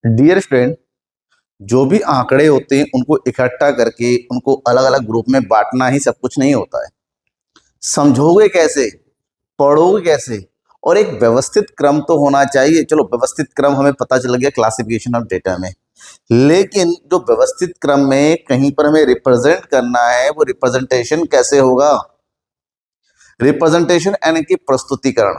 Dear student, जो भी आंकड़े होते हैं उनको इकट्ठा करके उनको अलग अलग ग्रुप में बांटना ही सब कुछ नहीं होता है। समझोगे कैसे, पढ़ोगे कैसे, और एक व्यवस्थित क्रम तो होना चाहिए। चलो, व्यवस्थित क्रम हमें पता चल गया क्लासिफिकेशन ऑफ डेटा में, लेकिन जो व्यवस्थित क्रम में कहीं पर हमें रिप्रेजेंट करना है वो रिप्रेजेंटेशन कैसे होगा। रिप्रेजेंटेशन यानी कि प्रस्तुतिकरण।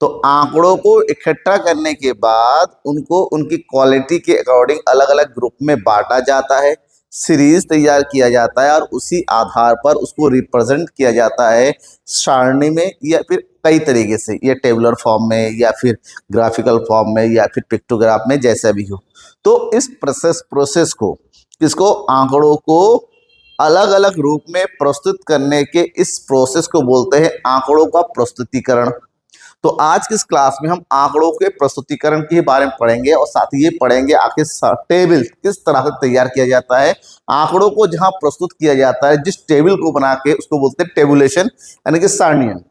तो आंकड़ों को इकट्ठा करने के बाद उनको उनकी क्वालिटी के अकॉर्डिंग अलग अलग ग्रुप में बांटा जाता है, सीरीज तैयार किया जाता है और उसी आधार पर उसको रिप्रेजेंट किया जाता है सारणी में, या फिर कई तरीके से, या टेबुलर फॉर्म में, या फिर ग्राफिकल फॉर्म में, या फिर पिक्टोग्राफ में, जैसा भी हो। तो इस प्रोसेस को, इसको आंकड़ों को अलग अलग रूप में प्रस्तुत करने के इस प्रोसेस को बोलते हैं आंकड़ों का प्रस्तुतिकरण। तो आज की इस क्लास में हम आंकड़ों के प्रस्तुतिकरण के बारे में पढ़ेंगे और साथ ही ये पढ़ेंगे आखिर टेबल किस तरह से तैयार किया जाता है। आंकड़ों को जहां प्रस्तुत किया जाता है, जिस टेबल को बना के, उसको बोलते हैं टेबुलेशन यानी कि सारणीयन।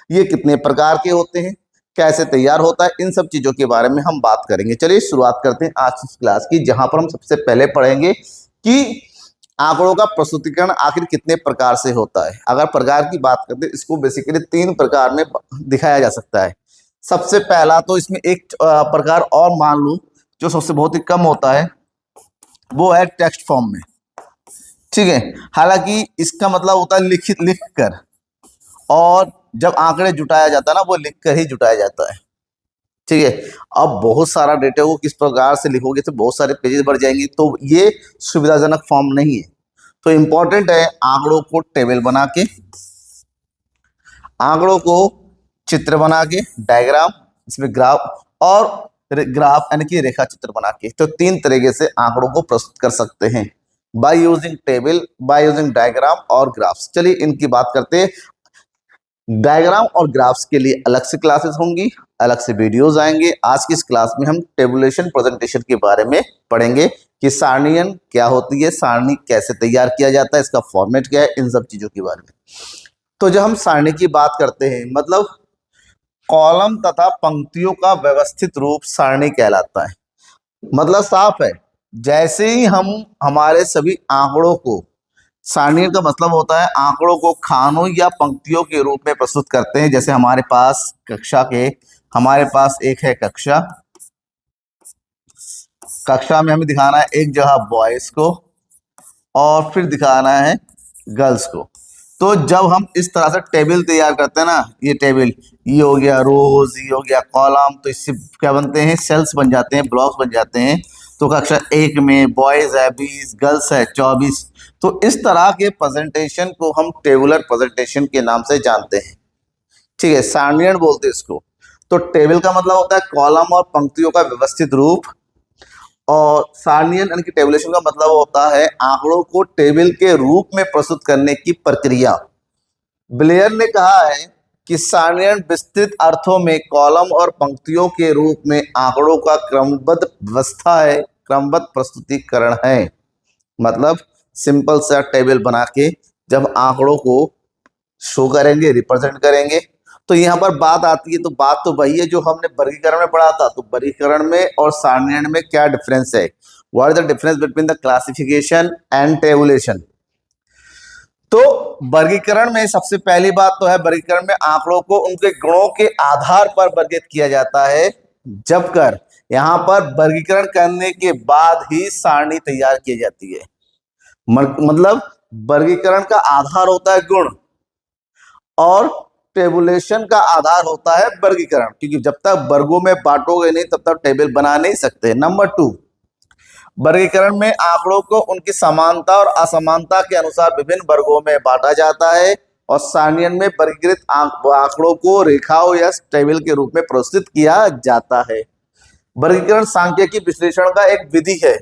ये कितने प्रकार के होते हैं, कैसे तैयार होता है, इन सब चीजों के बारे में हम बात करेंगे। चलिए शुरुआत करते हैं आज की क्लास की, जहां पर हम सबसे पहले पढ़ेंगे कि आंकड़ों का प्रस्तुतिकरण आखिर कितने प्रकार से होता है। अगर प्रकार की बात करते हैं, इसको बेसिकली 3 प्रकार में दिखाया जा सकता है। सबसे पहला तो इसमें एक प्रकार और मान लूं जो सबसे बहुत ही कम होता है, वो है टेक्स्ट फॉर्म में। ठीक है, हालांकि इसका मतलब होता है लिख कर, और जब आंकड़े जुटाया जाता है ना, वो लिख कर ही जुटाया जाता है। ठीक है, अब बहुत सारा डेटा को किस प्रकार से लिखोगे तो बहुत सारे पेजेस बढ़ जाएंगे, तो ये सुविधाजनक फॉर्म नहीं है। तो इंपॉर्टेंट है आंकड़ों को टेबल बना के, आंकड़ों को चित्र बना के, डायग्राम, इसमें ग्राफ, और ग्राफ यानी कि रेखा चित्र बना के। तो 3 तरीके से आंकड़ों को प्रस्तुत कर सकते हैं, by using table, by using diagram और ग्राफ्स। चलिए इनकी बात करते हैं। डायग्राम और ग्राफ्स के लिए अलग से क्लासेस होंगी, अलग से वीडियोस आएंगे। आज की इस क्लास में हम टेबुलेशन प्रेजेंटेशन के बारे में पढ़ेंगे कि सारणीयन क्या होती है, सारणी कैसे तैयार किया जाता है, इसका फॉर्मेट क्या है, इन सब चीजों के बारे में। तो जब हम सारणी की बात करते हैं, मतलब कॉलम तथा पंक्तियों का व्यवस्थित रूप सारणी कहलाता है। मतलब साफ है, जैसे ही हम हमारे सभी आंकड़ों को, सारणी का मतलब होता है आंकड़ों को खानों या पंक्तियों के रूप में प्रस्तुत करते हैं। जैसे हमारे पास हमारे पास एक है कक्षा, कक्षा में हमें दिखाना है एक जगह बॉयज को और फिर दिखाना है गर्ल्स को। तो जब हम इस तरह से टेबल तैयार करते हैं ना, ये टेबल, ये हो गया रोज, ये हो गया कॉलम, तो इससे क्या बनते हैं, सेल्स बन जाते हैं, ब्लॉक्स बन जाते हैं। तो कक्षा 1 में बॉयज है 20, गर्ल्स है 24। तो इस तरह के प्रेजेंटेशन को हम टेबुलर प्रेजेंटेशन के नाम से जानते हैं। ठीक है, सारणीयन बोलते हैं इसको। तो टेबल का मतलब होता है कॉलम और पंक्तियों का व्यवस्थित रूप, और सारणीयन यानी कि टेबुलेशन का मतलब होता है आंकड़ों को टेबल के रूप में प्रस्तुत करने की प्रक्रिया। ब्लेयर ने कहा है कि सारणीयन विस्तृत अर्थों में कॉलम और पंक्तियों के रूप में आंकड़ों का क्रमबद्ध व्यवस्था है, क्रमबद्ध प्रस्तुतिकरण है। मतलब सिंपल सा टेबल बना के जब आंकड़ों को शो करेंगे, रिप्रेजेंट करेंगे। तो यहाँ पर बात आती है, तो बात तो वही है जो हमने वर्गीकरण में पढ़ा था। तो वर्गीकरण में और सारणीकरण में क्या डिफरेंस है, what is the difference between the classification and tabulation. तो वर्गीकरण में सबसे पहली बात तो है, वर्गीकरण में आंकड़ों को उनके गुणों के आधार पर वर्गीकृत किया जाता है, जबकर यहाँ पर वर्गीकरण करने के बाद ही सारणी तैयार की जाती है। मतलब वर्गीकरण का आधार होता है गुण और टेबुलेशन का आधार होता है वर्गीकरण, क्योंकि जब तक वर्गों में बांटोगे नहीं तब तक टेबल बना नहीं सकते। नंबर 2, वर्गीकरण में आंकड़ों को उनकी समानता और असमानता के अनुसार विभिन्न वर्गों में बांटा जाता है, और सारणीयन में वर्गीकृत आंकड़ों को रेखाओं या टेबल के रूप में प्रस्तुत किया जाता है। वर्गीकरण सांख्यिकी विश्लेषण का एक विधि है,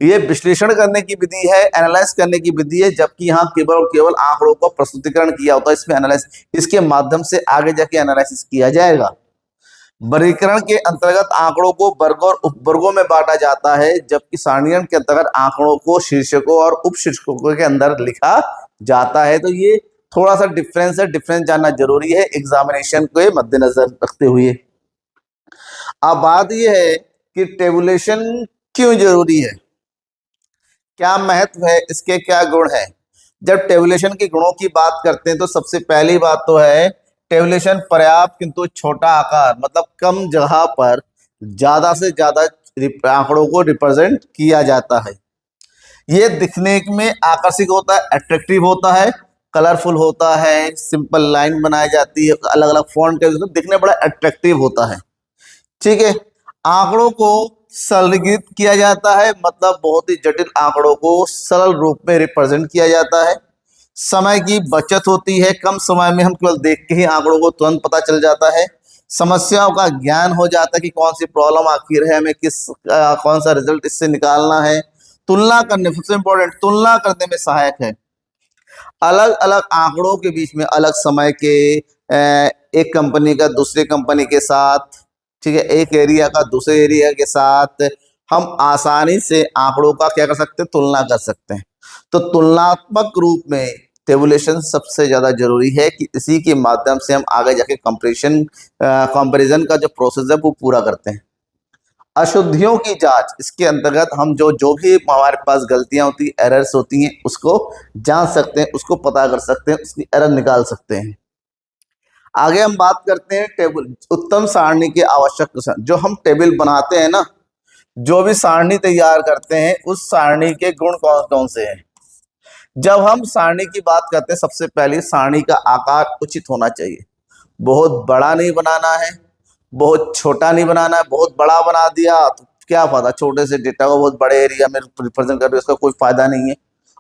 ये विश्लेषण करने की विधि है, एनालाइज करने की विधि है, जबकि यहाँ केवल और केवल आंकड़ों का प्रस्तुतिकरण किया होता है। इसमें एनालाइज, इसके माध्यम से आगे जाके एनालिसिस किया जाएगा। वर्गीकरण के अंतर्गत आंकड़ों को वर्गों और उपवर्गों में बांटा जाता है, जबकि सारणीकरण के अंतर्गत आंकड़ों को शीर्षकों और उपशीर्षकों के अंदर लिखा जाता है। तो ये थोड़ा सा डिफरेंस है, डिफरेंस जानना जरूरी है एग्जामिनेशन को मद्देनजर रखते हुए। अब बात यह है कि टेबुलेशन क्यों जरूरी है, क्या महत्व है, इसके क्या गुण है। जब टेबुलेशन के गुणों की बात करते हैं तो सबसे पहली बात तो है टेबुलेशन पर्याप्त किंतु छोटा आकार, मतलब कम जगह पर ज्यादा से ज्यादा आंकड़ों को रिप्रेजेंट किया जाता है। ये दिखने में आकर्षक होता है, अट्रैक्टिव होता है, कलरफुल होता है, सिंपल लाइन बनाई जाती है अलग अलग फॉन्ट के, तो दिखने बड़ा अट्रैक्टिव होता है। ठीक है, आंकड़ों को सरलीकृत किया जाता है, मतलब बहुत ही जटिल आंकड़ों को सरल रूप में रिप्रेजेंट किया जाता है। समय की बचत होती है, कम समय में हम केवल देख के ही आंकड़ों को तुरंत पता चल जाता है। समस्याओं का ज्ञान हो जाता है कि कौन सी प्रॉब्लम आखिर है, हमें कौन सा रिजल्ट इससे निकालना है। तुलना करने, सबसे इंपॉर्टेंट, तुलना करने में सहायक है। अलग अलग आंकड़ों के बीच में अलग समय के एक कंपनी का दूसरे कंपनी के साथ, ठीक है, एक एरिया का दूसरे एरिया के साथ हम आसानी से आंकड़ों का क्या कर सकते हैं, तुलना कर सकते हैं। तो तुलनात्मक रूप में टेबुलेशन सबसे ज्यादा जरूरी है कि इसी के माध्यम से हम आगे जाके कंपैरिजन का जो प्रोसेस है वो पूरा करते हैं। अशुद्धियों की जांच, इसके अंतर्गत हम जो जो भी हमारे पास गलतियां होती हैं, एरर्स होती हैं, उसको जांच सकते हैं, उसको पता कर सकते हैं, उसकी एरर निकाल सकते हैं। आगे हम बात करते हैं टेबल उत्तम सारणी के आवश्यक, जो हम टेबल बनाते हैं ना, जो भी सारणी तैयार करते हैं उस सारणी के गुण कौन कौन से हैं। जब हम सारणी की बात करते हैं, सबसे पहले सारणी का आकार उचित होना चाहिए। बहुत बड़ा नहीं बनाना है, बहुत छोटा नहीं बनाना है। बहुत बड़ा बना दिया तो क्या फायदा, छोटे से डेटा को बहुत बड़े एरिया में रिप्रेजेंट कर रहे हो, इसका कोई फायदा नहीं है।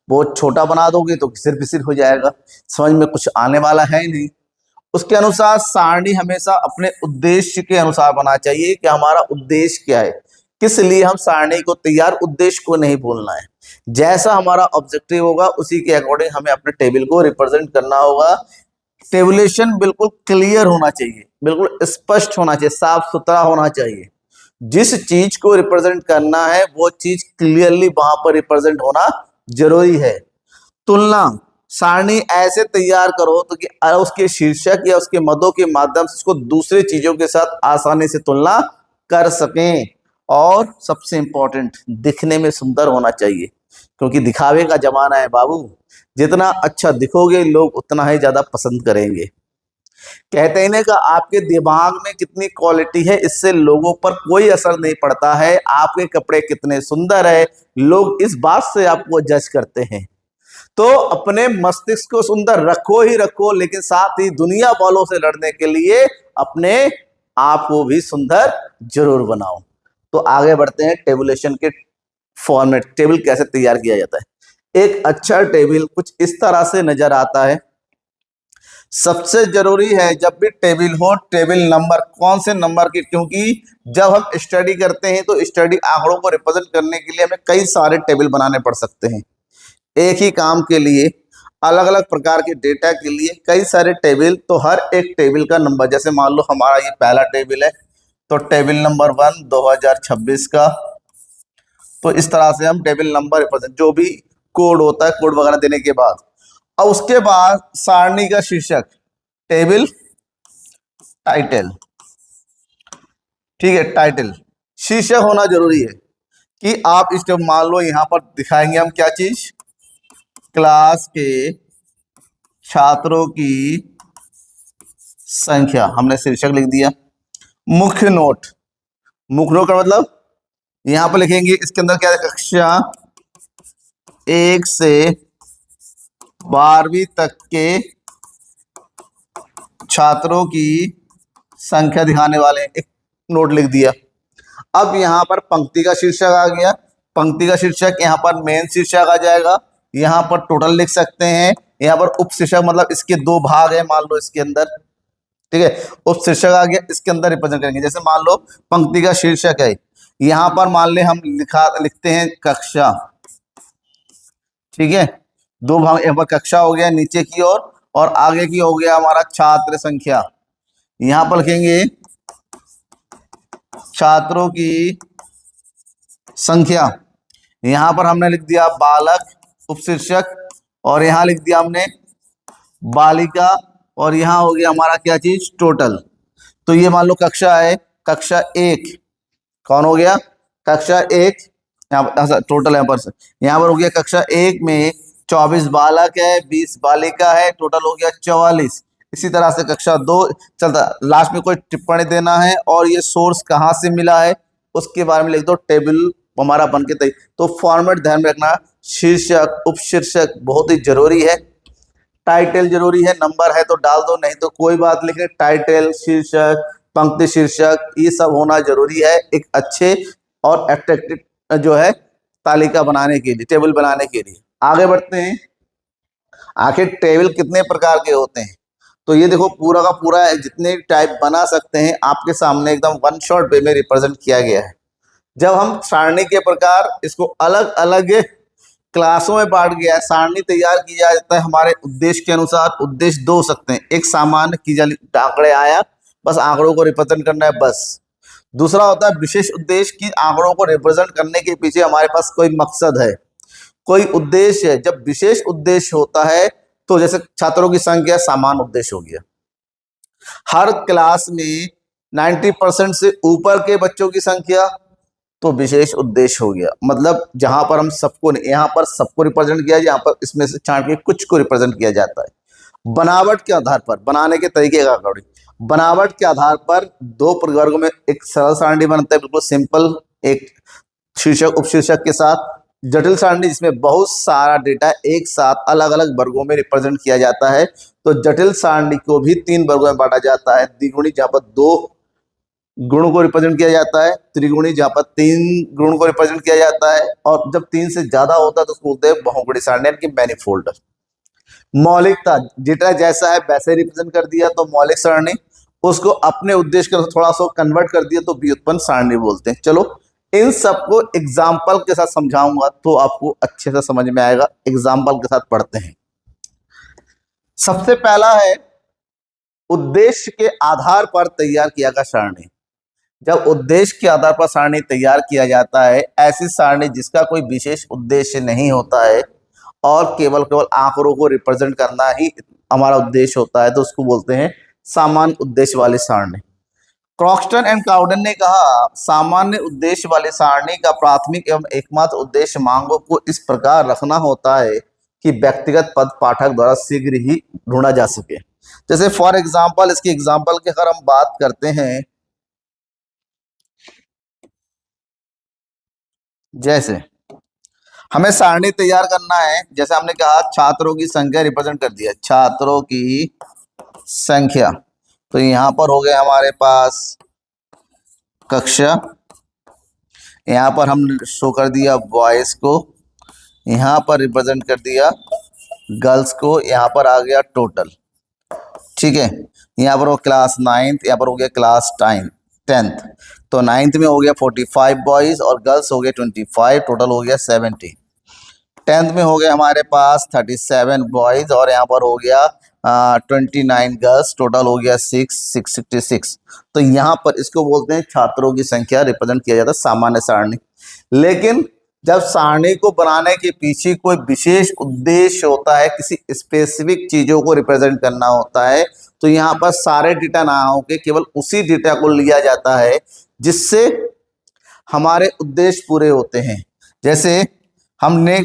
बहुत छोटा बना दोगे तो किसिर पिसिर हो जाएगा, समझ में कुछ आने वाला है ही नहीं। उसके अनुसार सारणी हमेशा अपने उद्देश्य के अनुसार बना चाहिए कि हमारा उद्देश्य क्या है, किस लिए हम सारणी को तैयार, उद्देश्य को नहीं भूलना है। जैसा हमारा ऑब्जेक्टिव होगा उसी के अकॉर्डिंग हमें अपने टेबल को रिप्रेजेंट करना होगा। टेबुलेशन बिल्कुल क्लियर होना चाहिए, बिल्कुल स्पष्ट होना चाहिए, साफ सुथरा होना चाहिए। जिस चीज को रिप्रेजेंट करना है वो चीज क्लियरली वहां पर रिप्रेजेंट होना जरूरी है। तुलना, सारणी ऐसे तैयार करो तो कि उसके शीर्षक या उसके मदों के माध्यम से उसको दूसरे चीजों के साथ आसानी से तुलना कर सकें। और सबसे इंपॉर्टेंट, दिखने में सुंदर होना चाहिए, क्योंकि दिखावे का जमाना है बाबू। जितना अच्छा दिखोगे लोग उतना ही ज्यादा पसंद करेंगे। कहते हैं ना कि आपके दिमाग में कितनी क्वालिटी है, इससे लोगों पर कोई असर नहीं पड़ता है। आपके कपड़े कितने सुंदर है, लोग इस बात से आपको जज करते हैं। तो अपने मस्तिष्क को सुंदर रखो ही रखो, लेकिन साथ ही दुनिया वालों से लड़ने के लिए अपने आप को भी सुंदर जरूर बनाओ। तो आगे बढ़ते हैं टेबुलेशन के फॉर्मेट, टेबल कैसे तैयार किया जाता है। एक अच्छा टेबल कुछ इस तरह से नजर आता है। सबसे जरूरी है जब भी टेबल हो, टेबल नंबर, कौन से नंबर की, क्योंकि जब हम स्टडी करते हैं तो स्टडी आंकड़ों को रिप्रेजेंट करने के लिए हमें कई सारे टेबल बनाने पड़ सकते हैं। एक ही काम के लिए, अलग अलग प्रकार के डेटा के लिए कई सारे टेबल, तो हर एक टेबल का नंबर, जैसे मान लो हमारा ये पहला टेबल है तो टेबल नंबर 1 2026 का, तो इस तरह से हम टेबल नंबर जो भी कोड होता है, कोड वगैरह देने के बाद, और उसके बाद सारणी का शीर्षक, टेबल टाइटल, ठीक है, टाइटल शीर्षक होना जरूरी है कि आप इस, मान लो यहां पर दिखाएंगे हम क्या चीज, क्लास के छात्रों की संख्या, हमने शीर्षक लिख दिया। मुख्य नोट, मुख्य नोट का मतलब यहां पर लिखेंगे, इसके अंदर क्या है, कक्षा 1 से 12वीं तक के छात्रों की संख्या दिखाने वाले एक नोट लिख दिया। अब यहां पर पंक्ति का शीर्षक आ गया, पंक्ति का शीर्षक यहां पर मेन शीर्षक आ जाएगा। यहां पर टोटल लिख सकते हैं, यहां पर उप शीर्षक, मतलब इसके दो भाग है मान लो इसके अंदर, ठीक है, उप शीर्षक आ गया, इसके अंदर रिप्रेजेंट करेंगे। जैसे मान लो पंक्ति का शीर्षक है, यहां पर मान ले हम लिखते हैं कक्षा, ठीक है, दो भाग, यहाँ पर कक्षा हो गया नीचे की ओर, और आगे की हो गया हमारा छात्र संख्या। यहां पर लिखेंगे छात्रों की संख्या, यहां पर हमने लिख दिया बालक उपशीर्षक, और यहां लिख दिया हमने बालिका, और यहां हो गया हमारा क्या चीज, टोटल। तो ये मान लो कक्षा है, कक्षा 1 कौन हो गया, कक्षा एक, यहाँ टोटल यहाँ पर हो गया कक्षा एक में 24 बालक है, 20 बालिका है, टोटल हो गया 44। इसी तरह से कक्षा दो चलता, लास्ट में कोई टिप्पणी देना है और ये सोर्स कहाँ से मिला है उसके बारे में लिख दो, टेबल हमारा बन के तैयार। तो फॉर्मेट ध्यान में रखना, शीर्षक उपशीर्षक बहुत ही जरूरी है, टाइटल जरूरी है, नंबर है तो डाल दो, नहीं तो कोई बात, लेकिन टाइटल, शीर्षक, पंक्ति शीर्षक ये सब होना जरूरी है एक अच्छे और अट्रैक्टिव जो है तालिका बनाने के लिए, टेबल बनाने के लिए। आगे बढ़ते हैं, आखिर टेबल कितने प्रकार के होते हैं? तो ये देखो पूरा का पूरा जितने टाइप बना सकते हैं आपके सामने एकदम वन शॉट वे में रिप्रेजेंट किया गया है। जब हम सारणी के प्रकार इसको अलग अलग क्लासों में बांट गया है, सारणी तैयार की जाता है हमारे उद्देश्य के अनुसार। उद्देश्य दो हो सकते हैं, एक सामान्य की जाली आंकड़े आया, बस आंकड़ों को रिप्रेजेंट करना है बस। दूसरा होता है विशेष उद्देश्य की आंकड़ों को रिप्रेजेंट करने के पीछे हमारे पास कोई मकसद है, कोई उद्देश्य है। जब विशेष उद्देश्य होता है तो जैसे छात्रों की संख्या सामान्य उद्देश्य हो गया, हर क्लास में 90% से ऊपर के बच्चों की संख्या तो विशेष उद्देश्य हो गया। मतलब जहां पर हम सबको, यहाँ पर सबको रिप्रेजेंट किया, यहाँ पर इसमें से छांट के कुछ को रिप्रेजेंट किया जाता है। बनावट के आधार पर, बनाने के तरीके का अकॉर्डिंग, बनावट के आधार पर दो प्रवर्गों में एक सरल सारणी बनता है, बिल्कुल सिंपल, एक शीर्षक उपशीर्षक के साथ। जटिल सारणी जिसमें बहुत सारा डेटा एक साथ अलग अलग वर्गों में रिप्रेजेंट किया जाता है। तो जटिल सारणी को भी 3 वर्गों में बांटा जाता है, द्विगुणी जहां पर 2 गुणों को रिप्रेजेंट किया जाता है, त्रिगुणी जहां पर 3 गुणों को रिप्रेजेंट किया जाता है, और जब 3 से ज्यादा होता है तो उसको बोलते हैं बहुगुणी सारणी यानी कि मैनीफोल्ड। मौलिकता, डेटा जैसा है वैसे रिप्रेजेंट कर दिया तो मौलिक सारणी, उसको अपने उद्देश्य के थोड़ा सा कन्वर्ट कर दिया तो व्युत्पन्न सारणी बोलते हैं। चलो इन सबको एग्जाम्पल के साथ समझाऊंगा तो आपको अच्छे से समझ में आएगा। एग्जाम्पल के साथ पढ़ते हैं। सबसे पहला है उद्देश्य के आधार पर तैयार किया गया सारणी। जब उद्देश्य के आधार पर सारणी तैयार किया जाता है, ऐसी सारणी जिसका कोई विशेष उद्देश्य नहीं होता है और केवल आंकड़ों को रिप्रेजेंट करना ही हमारा उद्देश्य होता है, तो उसको बोलते हैं सामान्य उद्देश्य वाली सारणी। क्रॉक्सटन एंड काउडन ने कहा, सामान्य उद्देश्य वाली सारणी का प्राथमिक एवं एकमात्र उद्देश्य मांगों को इस प्रकार रखना होता है कि व्यक्तिगत पद पाठक द्वारा शीघ्र ही ढूंढा जा सके। जैसे फॉर एग्जाम्पल, इसके एग्जाम्पल की अगर हम बात करते हैं, जैसे हमें सारणी तैयार करना है, जैसे हमने कहा छात्रों की संख्या रिप्रेजेंट कर दिया, छात्रों की संख्या, तो यहां पर हो गया हमारे पास कक्षा, यहां पर हमने शो कर दिया बॉयज को, यहां पर रिप्रेजेंट कर दिया गर्ल्स को, यहां पर आ गया टोटल, ठीक है। यहाँ पर वो क्लास 9th, यहाँ पर हो गया क्लास 10th, तो 9th में हो गया 45 बॉयज और गर्ल्स हो गए 25, टोटल हो गया 70। 10th में हो गया हमारे पास 37 बॉयज और यहाँ पर हो गया 29 गर्ल्स, टोटल हो गया 666। तो यहाँ पर इसको बोलते हैं छात्रों की संख्या रिप्रेजेंट किया जाता है सामान्य सारणी। लेकिन जब सारणी को बनाने के पीछे कोई विशेष उद्देश्य होता है, किसी स्पेसिफिक चीजों को रिप्रेजेंट करना होता है, तो यहाँ पर सारे डेटा ना होके केवल उसी डेटा को लिया जाता है जिससे हमारे उद्देश्य पूरे होते हैं। जैसे हमने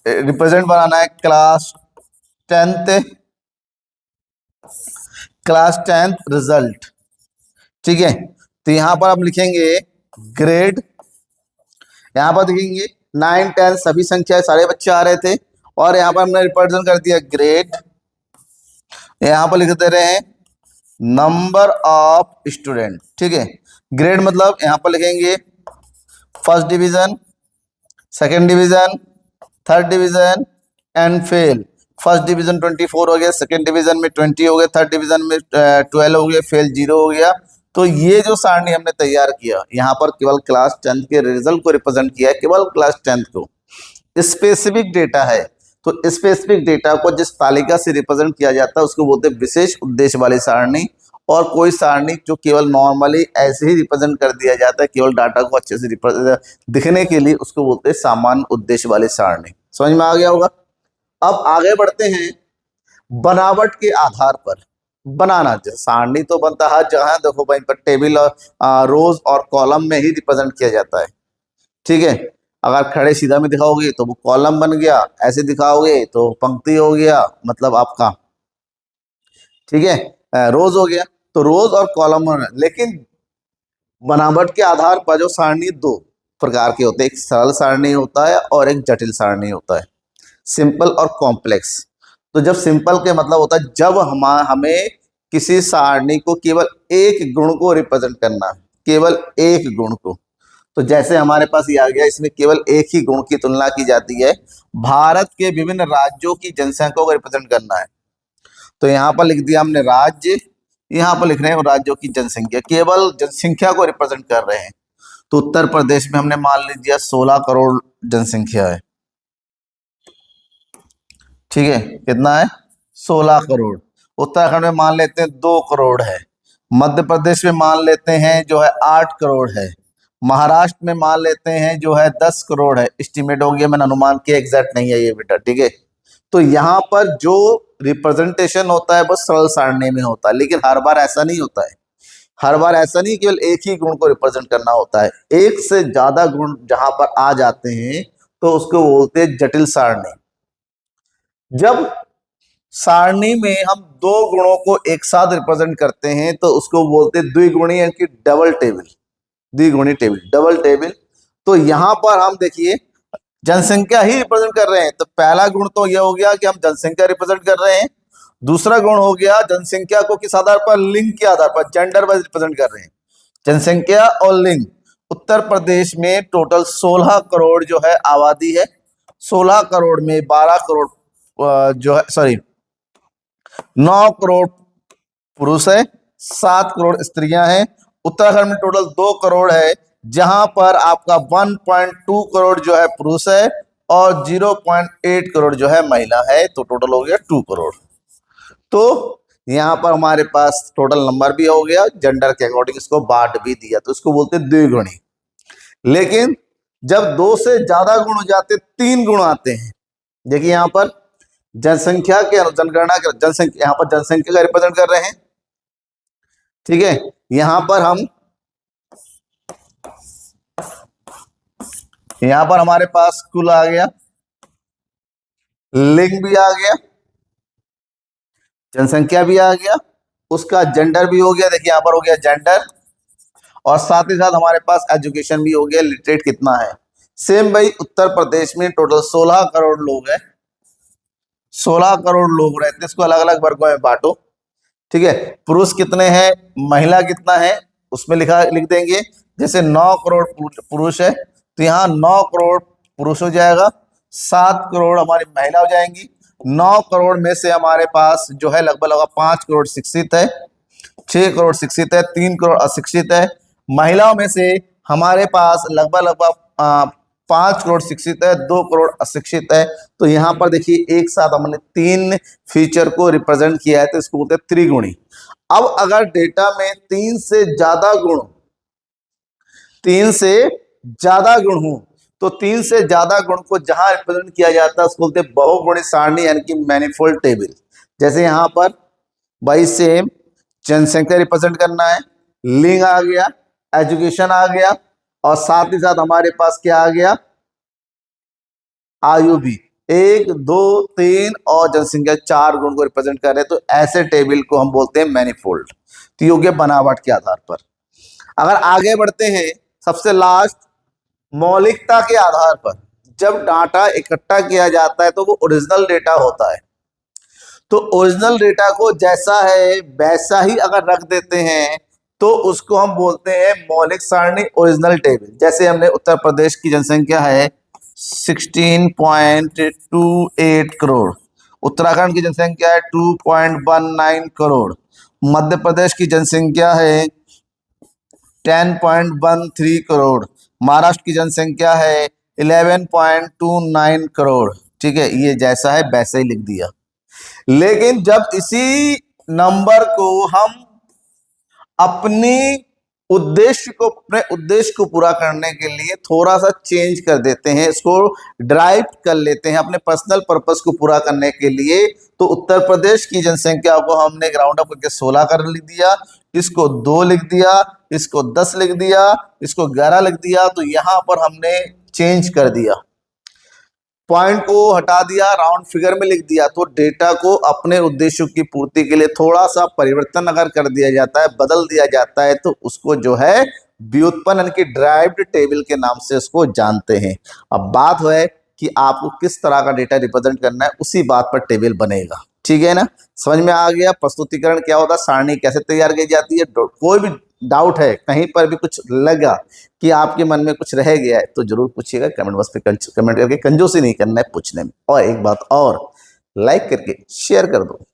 रिप्रेजेंट बनाना है क्लास 10th रिजल्ट, ठीक है। तो यहां पर हम लिखेंगे ग्रेड, यहां पर देखेंगे 9 10 सभी संख्या सारे बच्चे आ रहे थे, और यहां पर हमने रिप्रेजेंट कर दिया ग्रेड, यहां पर लिख दे रहे हैं नंबर ऑफ स्टूडेंट, ठीक है। ग्रेड मतलब यहां पर लिखेंगे first division, second division, third division and fail. First division 24 हो गया, सेकेंड डिवीजन में 20 हो गया, थर्ड डिवीजन में 12 हो गया, फेल 0 हो गया। तो ये जो सारणी हमने तैयार किया, यहाँ पर केवल क्लास 10th के रिजल्ट को रिप्रेजेंट किया है, केवल क्लास 10th को। स्पेसिफिक डेटा है, तो स्पेसिफिक डेटा को जिस तालिका से रिप्रेजेंट किया जाता है उसको बोलते हैं विशेष उद्देश्य वाली सारणी। और कोई सारणी जो केवल नॉर्मली ऐसे ही रिप्रेजेंट कर दिया जाता है, केवल डाटा को अच्छे से दिखने के लिए, उसको बोलते हैं सामान्य उद्देश्य वाली सारणी। समझ में आ गया होगा। अब आगे बढ़ते हैं, बनावट के आधार पर बनाना, सारणी तो बनता है जहां देखो वहीं पर टेबल और रोज और कॉलम में ही रिप्रेजेंट किया जाता है। ठीक है। अगर खड़े सीधा में दिखाओगे तो वो कॉलम बन गया, ऐसे दिखाओगे तो पंक्ति हो गया, मतलब आपका, ठीक है, रोज हो गया। तो रोज और कॉलम, लेकिन बनावट के आधार पर जो सारणी दो प्रकार के होते हैं, एक सरल सारणी होता है और एक जटिल सारणी होता है, सिंपल और कॉम्प्लेक्स। तो जब सिंपल के मतलब होता है जब हमें किसी सारणी को केवल एक गुण को रिप्रेजेंट करना है, केवल एक गुण को। तो जैसे हमारे पास ये आ गया, इसमें केवल एक ही गुण की तुलना की जाती है, भारत के विभिन्न राज्यों की जनसंख्या को रिप्रेजेंट करना है। तो यहाँ पर लिख दिया हमने राज्य, यहाँ पर लिख रहे हैं राज्यों की जनसंख्या, केवल जनसंख्या को रिप्रेजेंट कर रहे हैं। तो उत्तर प्रदेश में हमने मान लीजिए 16 करोड़ जनसंख्या है, ठीक है, कितना है, 16 करोड़। उत्तराखंड में मान लेते हैं 2 करोड़ है, मध्य प्रदेश में मान लेते हैं जो है 8 करोड़ है, महाराष्ट्र में मान लेते हैं जो है 10 करोड़ है। एस्टिमेट हो गया, मैंने अनुमान किया, एग्जैक्ट नहीं है ये बेटा, ठीक है। तो यहाँ पर जो रिप्रेजेंटेशन होता है वो सरल सारणी में होता है, लेकिन हर बार ऐसा नहीं होता है। हर बार ऐसा नहीं केवल एक ही गुण को रिप्रेजेंट करना होता है, एक से ज्यादा गुण जहां पर आ जाते हैं तो उसको बोलते हैं जटिल सारणी। जब सारणी में हम दो गुणों को एक साथ रिप्रेजेंट करते हैं तो उसको बोलते हैं द्विगुणी, यानी कि डबल टेबल, द्विगुणी टेबल, डबल टेबल। तो यहां पर हम देखिए जनसंख्या ही रिप्रेजेंट कर रहे हैं, तो पहला गुण तो यह हो गया कि हम जनसंख्या रिप्रेजेंट कर रहे हैं। दूसरा गुण हो गया जनसंख्या को किस आधार पर, लिंग के आधार पर, जेंडर वाइज रिप्रेजेंट कर रहे हैं, जनसंख्या और लिंग। उत्तर प्रदेश में टोटल 16 करोड़ जो है आबादी है, 16 करोड़ में 12 करोड़ जो है, सॉरी 9 करोड़ पुरुष है, 7 करोड़ स्त्रियां हैं। उत्तराखंड में टोटल 2 करोड़ है, जहां पर आपका 1.2 करोड़ जो है पुरुष है और 0.8 करोड़ जो है महिला है, तो टोटल हो गया 2 करोड़। तो यहां पर हमारे पास टोटल नंबर भी हो गया, जेंडर के अकॉर्डिंग इसको बांट भी दिया, तो इसको बोलते हैं द्विगुणी। लेकिन जब 2 से ज्यादा गुण हो जाते, 3 गुण आते हैं, देखिए यहां पर जनसंख्या के जनगणना, जनसंख्या, यहां पर जनसंख्या का रिप्रेजेंट कर रहे हैं, ठीक है। यहां पर हमारे पास कुल आ गया, लिंग भी आ गया, जनसंख्या भी आ गया, उसका जेंडर भी हो गया, देखिए यहां पर हो गया जेंडर, और साथ ही साथ हमारे पास एजुकेशन भी हो गया, लिटरेट कितना है। सेम भाई उत्तर प्रदेश में टोटल 16 करोड़ लोग हैं, 16 करोड़ लोग रहते हैं, इसको अलग अलग वर्गों में बांटो, ठीक है। पुरुष कितने हैं, महिला कितना है, उसमें लिख देंगे। जैसे 9 करोड़ पुरुष है तो यहाँ 9 करोड़ पुरुष हो जाएगा, 7 करोड़ हमारी महिला हो जाएंगी। 9 करोड़ में से हमारे पास जो है लगभग 5 करोड़ शिक्षित है, 6 करोड़ शिक्षित है, 3 करोड़ अशिक्षित है। महिलाओं में से हमारे पास लगभग 5 करोड़ शिक्षित है, 2 करोड़ अशिक्षित है। तो यहाँ पर देखिए एक साथ हमने 3 फीचर को रिप्रेजेंट किया है, तो इसको बोलते हैं त्रिगुणी। अब अगर डेटा में 3 से ज्यादा गुण हो, तो 3 से ज्यादा गुण को जहां रिप्रेजेंट किया जाता है उसको बोलते हैं बहुगुणी सारणी, यानी कि मैनिफोल्ड टेबल। जैसे यहाँ पर भाई सेम जनसंख्या रिप्रेजेंट करना है, लिंग आ गया, एजुकेशन आ गया, और साथ ही साथ हमारे पास क्या आ गया, आयु भी, 1 2 3 और जनसंख्या 4 गुण को रिप्रेजेंट कर रहे हैं। तो ऐसे टेबल को हम बोलते हैं मैनिफोल्ड। तो योग्य बनावट के आधार पर। अगर आगे बढ़ते हैं, सबसे लास्ट मौलिकता के आधार पर, जब डाटा इकट्ठा किया जाता है तो वो ओरिजिनल डेटा होता है। तो ओरिजिनल डेटा को जैसा है वैसा ही अगर रख देते हैं तो उसको हम बोलते हैं मौलिक सारणी, ओरिजिनल टेबल। जैसे हमने उत्तर प्रदेश की जनसंख्या है 16.28 करोड़, उत्तराखंड की जनसंख्या है 2.19 करोड़, मध्य प्रदेश की जनसंख्या है 10.13 करोड़, महाराष्ट्र की जनसंख्या है 11.29 करोड़, ठीक है। ये जैसा है वैसे ही लिख दिया। लेकिन जब इसी नंबर को हम अपने उद्देश्य को पूरा करने के लिए थोड़ा सा चेंज कर देते हैं, इसको ड्राइव कर लेते हैं अपने पर्सनल पर्पस को पूरा करने के लिए, तो उत्तर प्रदेश की जनसंख्या को हमने राउंड अप करके 16 कर लिख दिया, इसको 2 लिख दिया, इसको 10 लिख दिया, इसको 11 लिख दिया, तो यहां पर हमने चेंज कर दिया, पॉइंट को हटा दिया, राउंड फिगर में लिख दिया। तो डेटा को अपने उद्देश्यों की पूर्ति के लिए थोड़ा सा परिवर्तन अगर कर दिया जाता है, बदल दिया जाता है, तो उसको जो है व्युत्पन्न यानी कि ड्राइव्ड टेबल के नाम से उसको जानते हैं। अब बात है कि आपको किस तरह का डेटा रिप्रेजेंट करना है, उसी बात पर टेबल बनेगा। ठीक है ना, समझ में आ गया प्रस्तुतिकरण क्या होता है, सारणी कैसे तैयार की जाती है। कोई भी डाउट है, कहीं पर भी कुछ लगा कि आपके मन में कुछ रह गया है, तो जरूर पूछिएगा कमेंट बॉक्स पे, कमेंट करके कंजूसी नहीं करना है पूछने में। और एक बात और, लाइक करके शेयर कर दो।